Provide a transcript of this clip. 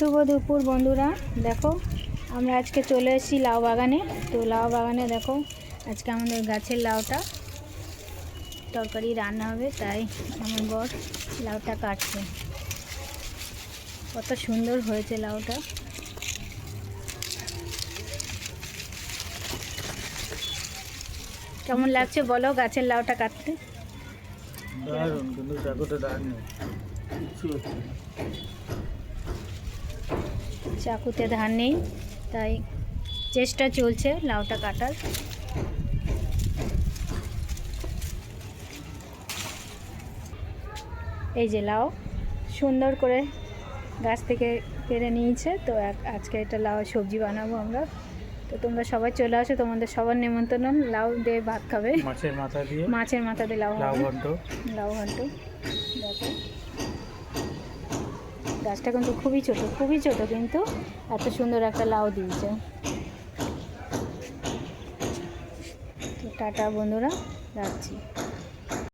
শুভ দুপুর বন্ধুরা, দেখো আমরা আজকে চলে এসেছি লাউ বাগানে। তো লাউ বাগানে দেখো আজকে আমাদের গাছের লাউটা তরকারি রান্না হবে, তাই আমার বর লাউটা কাটছে। কত সুন্দর হয়েছে লাউটা। কেমন লাগছে বলো গাছের লাউটা কাটতে? দারুণ, কিন্তু চাকুটা দারুণ চাকুতে ধার নেই, তাই চেষ্টা চলছে লাউটা কাটার। এই যে লাউ সুন্দর করে গাছ থেকে পেরে নিয়েছে, তো আজকে এটা লাউ সবজি বানাবো আমরা। তো তোমরা সবাই চলে আসো, তোমাদের সবার নিমন্ত্রণ। লাউ দিয়ে ভাত খাবে, মাছের মাথা দিয়ে লাউ ঘন্ট। দেখো গাছটা কিন্তু খুবই ছোট, কিন্তু এত সুন্দর একটা লাউ দিয়েছে। তো টাটা বন্ধুরা, রাখছি।